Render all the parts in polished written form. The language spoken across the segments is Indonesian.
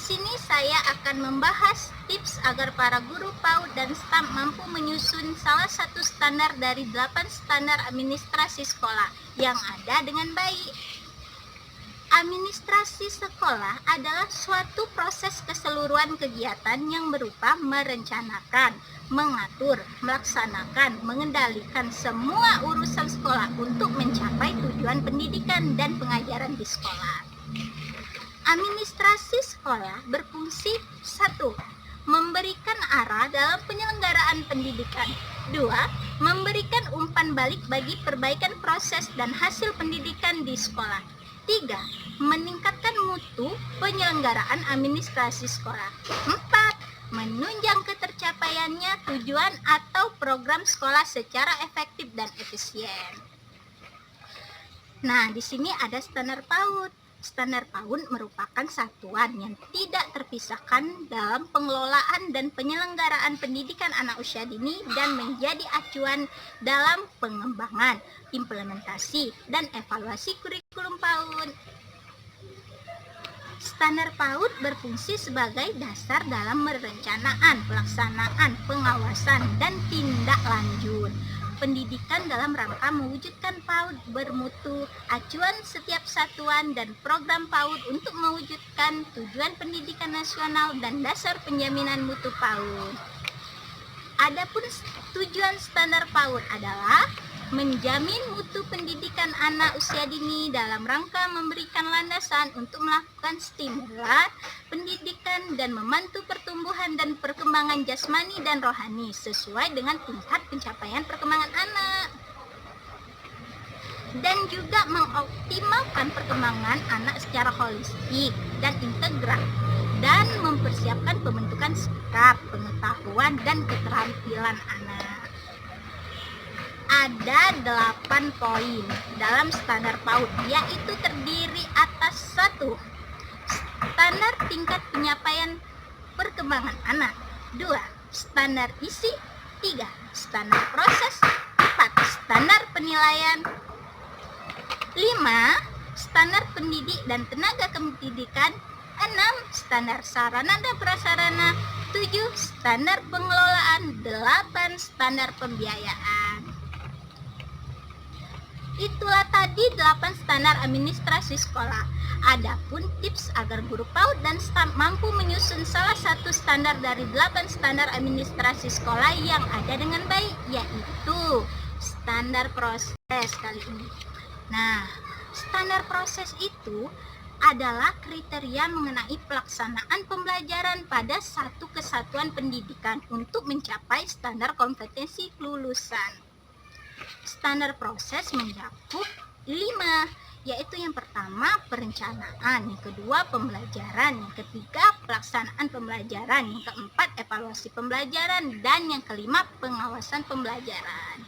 sini saya akan membahas tips agar para guru PAUD dan STAM mampu menyusun salah satu standar dari 8 standar administrasi sekolah yang ada dengan baik. Administrasi sekolah adalah suatu proses keseluruhan kegiatan yang berupa merencanakan, mengatur, melaksanakan, mengendalikan semua urusan sekolah untuk mencapai tujuan pendidikan dan pengajaran di sekolah. Administrasi sekolah berfungsi 1. Memberikan arah dalam penyelenggaraan pendidikan. 2. Memberikan umpan balik bagi perbaikan proses dan hasil pendidikan di sekolah. 3. Meningkatkan mutu penyelenggaraan administrasi sekolah. 4. Menunjang ketercapaiannya tujuan atau program sekolah secara efektif dan efisien. Nah, di sini ada standar PAUD. Standar PAUD merupakan satuan yang tidak terpisahkan dalam pengelolaan dan penyelenggaraan pendidikan anak usia dini dan menjadi acuan dalam pengembangan, implementasi, dan evaluasi kurikulum PAUD. Standar PAUD berfungsi sebagai dasar dalam merencanakan, pelaksanaan, pengawasan, dan tindak lanjut pendidikan dalam rangka mewujudkan PAUD bermutu, acuan setiap satuan dan program PAUD untuk mewujudkan tujuan pendidikan nasional dan dasar penjaminan mutu PAUD. Adapun tujuan standar PAUD adalah menjamin mutu pendidikan anak usia dini dalam rangka memberikan landasan untuk melakukan stimulan pendidikan dan membantu pertumbuhan dan perkembangan jasmani dan rohani sesuai dengan tingkat pencapaian perkembangan anak, dan juga mengoptimalkan perkembangan anak secara holistik dan integral, dan mempersiapkan pembentukan sikap, pengetahuan, dan keterampilan anak. Ada 8 poin dalam standar PAUD, yaitu terdiri atas 1. Standar tingkat penyampaian perkembangan anak. 2. Standar isi. 3. Standar proses. 4. Standar penilaian. 5. Standar pendidik dan tenaga kependidikan. 6. Standar sarana dan prasarana. 7. Standar pengelolaan. 8. Standar pembiayaan. Itulah tadi 8 standar administrasi sekolah. Adapun tips agar guru PAUD dan STAM mampu menyusun salah satu standar dari 8 standar administrasi sekolah yang ada dengan baik, yaitu standar proses kali ini. Nah, standar proses itu adalah kriteria mengenai pelaksanaan pembelajaran pada satu kesatuan pendidikan untuk mencapai standar kompetensi kelulusan. Standar proses mencakup 5, yaitu yang pertama perencanaan, yang kedua pembelajaran, yang ketiga pelaksanaan pembelajaran, yang keempat evaluasi pembelajaran, dan yang kelima pengawasan pembelajaran.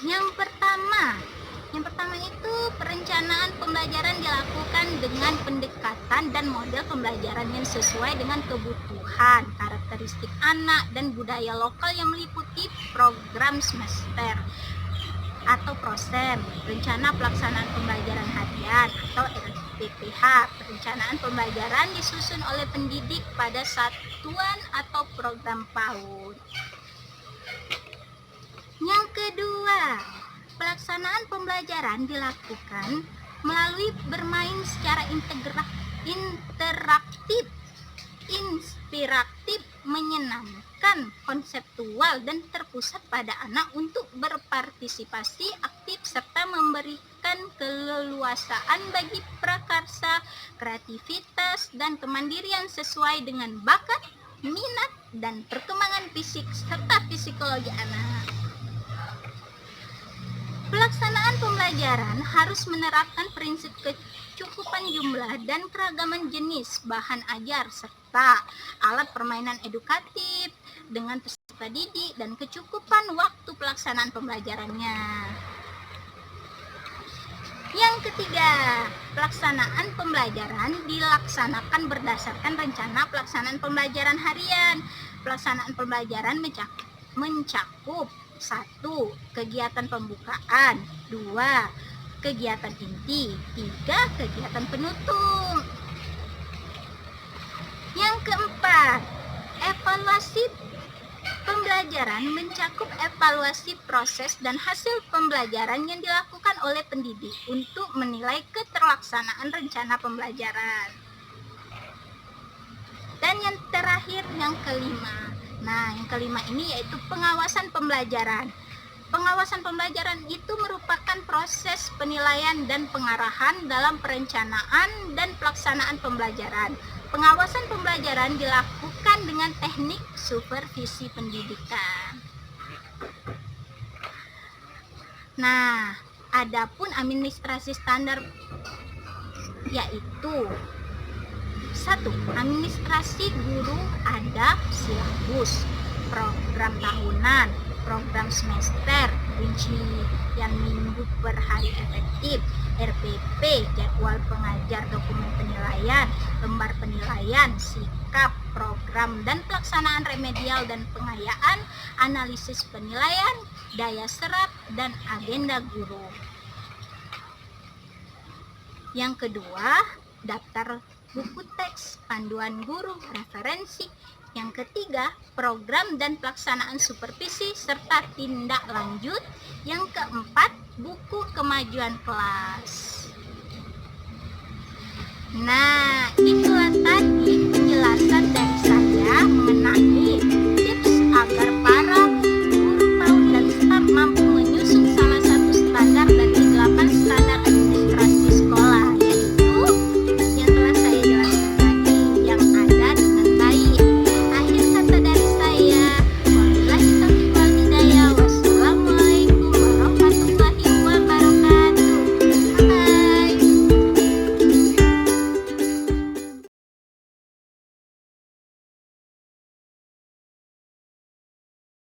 Yang pertama itu perencanaan pembelajaran dilakukan dengan pendekatan dan model pembelajaran yang sesuai dengan kebutuhan, karakteristik anak, dan budaya lokal yang meliputi program semester atau prosen, rencana pelaksanaan pembelajaran harian atau RPPH. Perencanaan pembelajaran disusun oleh pendidik pada satuan atau program PAUD. Yang kedua, pelaksanaan pembelajaran dilakukan melalui bermain secara interaktif, inspiratif, menyenangkan, konseptual, dan terpusat pada anak untuk berpartisipasi aktif serta memberikan keleluasaan bagi prakarsa, kreativitas, dan kemandirian sesuai dengan bakat, minat, dan perkembangan fisik serta psikologi anak. Pelaksanaan pembelajaran harus menerapkan prinsip kecukupan jumlah dan keragaman jenis bahan ajar serta alat permainan edukatif dengan peserta didik dan kecukupan waktu pelaksanaan pembelajarannya. Yang ketiga, pelaksanaan pembelajaran dilaksanakan berdasarkan rencana pelaksanaan pembelajaran harian. Pelaksanaan pembelajaran mencakup 1. Kegiatan pembukaan. 2. Kegiatan inti. 3. Kegiatan penutup. Yang keempat, evaluasi pembelajaran mencakup evaluasi proses dan hasil pembelajaran yang dilakukan oleh pendidik untuk menilai keterlaksanaan rencana pembelajaran. Dan yang terakhir, yang kelima. Nah, yang kelima ini yaitu pengawasan pembelajaran. Pengawasan pembelajaran itu merupakan proses penilaian dan pengarahan dalam perencanaan dan pelaksanaan pembelajaran. Pengawasan pembelajaran dilakukan dengan teknik supervisi pendidikan. Nah, adapun administrasi standar yaitu 1. Administrasi guru ada silabus, program tahunan, program semester, rincian minggu per hari efektif, RPP, jadwal pengajar, dokumen penilaian, lembar penilaian, sikap, program dan pelaksanaan remedial dan pengayaan, analisis penilaian, daya serap, dan agenda guru. Yang kedua, daftar buku teks, panduan guru, referensi. Yang ketiga, program dan pelaksanaan supervisi serta tindak lanjut. Yang keempat, buku kemajuan kelas. Nah,